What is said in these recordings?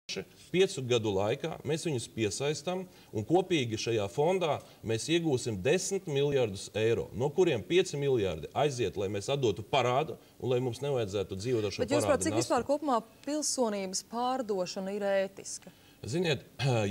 5 gadu laikā mēs viņus piesaistām, un kopīgi šajā fondā mēs iegūsim 10 miljardus eiro, no kuriem 5 miljardi aiziet, lai mēs atdotu parādu, un lai mums nevajadzētu dzīvot ar šo parādu. Bet jūs prāt, cik vispār kopumā pilsonības pārdošana ir ētiska? Ziniet,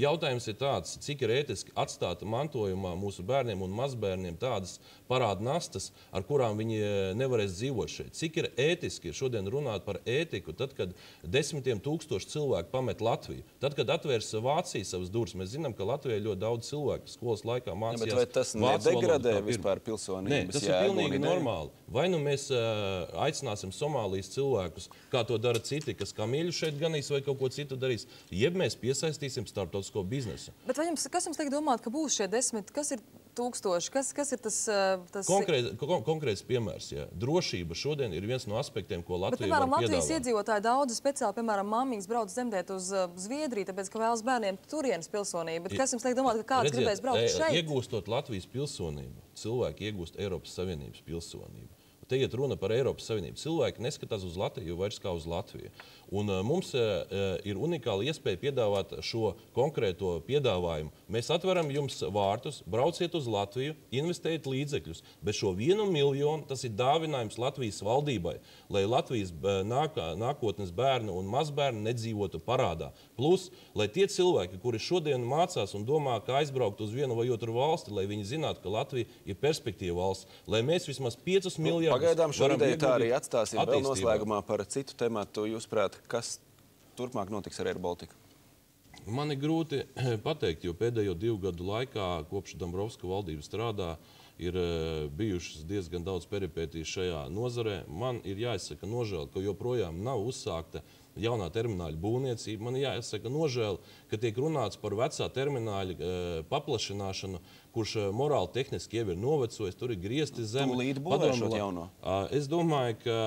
jautājums ir tāds, cik ir ētiski atstāt mantojumā mūsu bērniem un mazbērniem tādas parādu nastas, ar kurām viņi nevarēs dzīvot šeit. Cik ir ētiski šodien runāt par ētiku, tad, kad desmitiem tūkstoši cilvēku pamet Latviju. Tad, kad atvērs Vācija savas durvis, mēs zinām, ka Latvijā ir ļoti daudz cilvēku skolas laikā mācījās. Bet vai tas nedegradē vispār pilsonības? Nē, tas ir pilnīgi normāli. Vai nu mēs aicināsim Somālijas cilvēkus, kā to dara citi, kas kamīļu šeit ganīs vai kaut ko citu darīs, jeb mēs piesaistīsim starptautisko biznesu. Bet vai kas jums liek domāt, ka būs šie 10, kas ir tūkstoši, kas ir tas... Konkrēts piemērs, jā. Drošība šodien ir viens no aspektiem, ko Latvija var piedāvāt. Bet, piemēram, Latvijas iedzīvotāji daudzi speciāli, piemēram, mammīgas brauc dzemdēt uz Zviedriju, tāpēc, ka vēlas bērniem turienes pilsonību. Bet kas jums liek domāt, ka kāds gribēs braukt šeit? Iegūstot Latvijas pilsonību, cilvēki iegūst Eiropas Savienības pilsonību. Te iet runa par Eiropas Savienību. Cilvēki neskatās uz Latviju vairs kā uz Latviju. Un mums ir unikāla iespēja piedāvāt šo konkrēto piedāvājumu. Mēs atveram jums vārtus, brauciet uz Latviju, investējiet līdzekļus. Bet šo 1 miljonu tas ir dāvinājums Latvijas valdībai, lai Latvijas nākotnes bērni un mazbērni nedzīvotu parādā. Plus, lai tie cilvēki, kuri šodien mācās un domā, kā aizbraukt uz vienu vai otru valsti, lai viņi zinātu, ka Latvija ir perspektīva valsts, lai mēs vismaz 5 miljardus Pagaidām šo ideju tā arī atstāsim. Vēl noslēgumā par citu tematu. Jūs prāt, kas turpmāk notiks ar Air Baltica? Man ir grūti pateikt, jo pēdējo 2 gadu laikā, kopš Dombrovska valdība strādā, ir bijušas diezgan daudz peripētīs šajā nozarē. Man ir jāizsaka nožēla, ka joprojām nav uzsākta jaunā termināļa būvniecība. Man jāsaka nožēla, ka tiek runāts par vecā termināļa paplašināšanu, kurš morāli tehniski jau ir novecojis, tur ir griezti zemi. Tūlīt būvēšot jauno? Es domāju, ka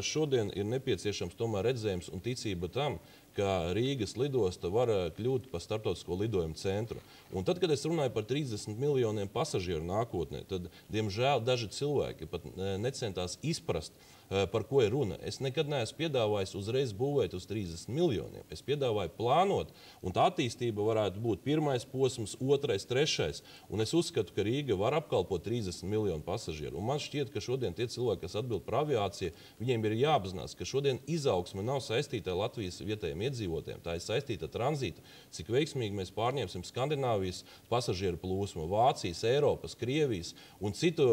šodien ir nepieciešams tomēr redzējums un ticība tam, ka Rīgas lidosta var kļūt par starptautisko lidojumu centru. Un tad, kad es runāju par 30 miljoniem pasažieru nākotnē, tad, diemžēl, daži cilvēki pat necentās izprast, par ko ir runa. Es nekad neesmu piedāvājis uzreiz būvēt uz 30 miljoniem. Es piedāvāju plānot, un tā attīstība varētu būt 1. posms, 2., 3. Un es uzskatu, ka Rīga var apkalpot 30 miljonu pasažieru. Un man šķiet, ka šodien tie cilvēki, kas atbild par aviāciju, viņiem ir jāapzinās, ka šodien izaugsme nav saistīta ar Latvijas vietējiem iedzīvotājiem. Tā ir saistīta ar tranzītu. Cik veiksmīgi mēs pārņemsim Skandināvijas pasažieru plūsmu, Vācijas, Eiropas, Krievijas un citu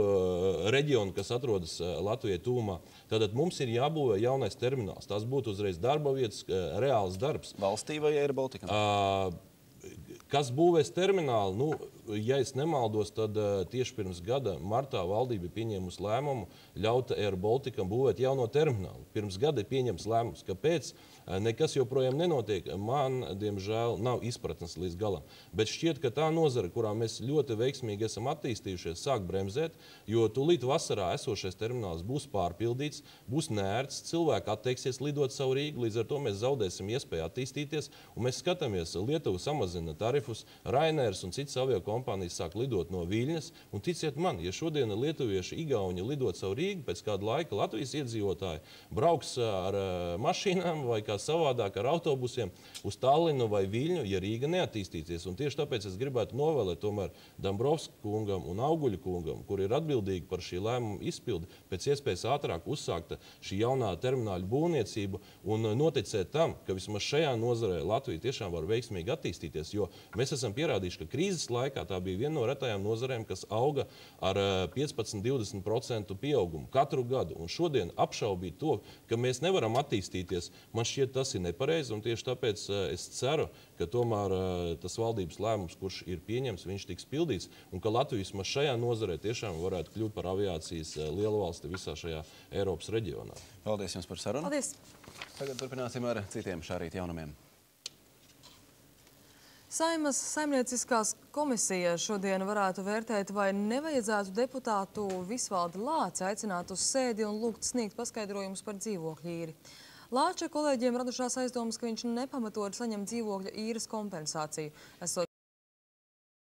reģionu, kas atrodas Latvijai tūmā. Tātad mums ir jābūvē jaunais termināls. Tās būtu uzreiz darba vietas, reāls darbs. Valstī vai Air Baltica? Kas būvēs terminālu? Nu, ja es nemaldos, tad tieši pirms gada martā valdība pieņēmusi lēmumu ļaut Air Balticam būvēt jauno terminālu. Pirms gada ir pieņems lēmums. Kāpēc? Nekas joprojām nenotiek. Man, diemžēl, nav izpratnes līdz galam. Bet šķiet, ka tā nozara, kurā mēs ļoti veiksmīgi esam attīstījušies, sāk bremzēt, jo tūlīt vasarā esošais termināls būs pārpildīts, būs neērts, cilvēki atteiksies lidot savu Rīgu, līdz ar to mēs zaudēsim iespēju attīstīties, un mēs skatāmies, Lietuva samazina tarifus, Rainairs un citas aviokompānijas sāk lidot no Viļņas, un ticiet man, ja šodien lietuvieši, igauņi lidot savu Rīgu, pēc kāda laika Latvijas iedzīvotāji brauks ar mašīnām vai kā savādāk ar autobusiem uz Tallinu vai Viļņu, ja Rīga neattīstīsies. Un tieši tāpēc es gribētu novēlēt tomēr Dombrovska kungam un Auguļa kungam, kur ir atbildīgi par šī lēmuma izpildi, pēc iespējas ātrāk uzsākta šī jaunā termināļa būvniecību un noticēt tam, ka vismaz šajā nozarē Latvija tiešām var veiksmīgi attīstīties, jo mēs esam pierādījuši, ka krīzes laikā tā bija viena no retajām nozarēm, kas auga ar 15–20% pieaugumu katru gadu. Un šodien apšaubīt to, ka mēs nevaram attīstīties, man šķiet, tas ir nepareizi, un tieši tāpēc es ceru, ka tomēr tas valdības lēmums, kurš ir pieņems, viņš tiks pildīts, un ka Latvija vismaz šajā nozarē tiešām varētu kļūt par aviācijas lielvalsti visā šajā Eiropas reģionā. Paldies jums par sarunu. Paldies. Tagad turpināsim ar citiem šā rīta jaunumiem. Saeimas saimnieciskās komisija šodien varētu vērtēt, vai nevajadzētu deputātu Visvaldi Lāci aicināt uz sēdi un lūgt sniegt paskaidrojumus par dzīvokļu īri. Lāča kolēģiem radušās aizdomas, ka viņš nepamatot saņem dzīvokļa īres kompensāciju.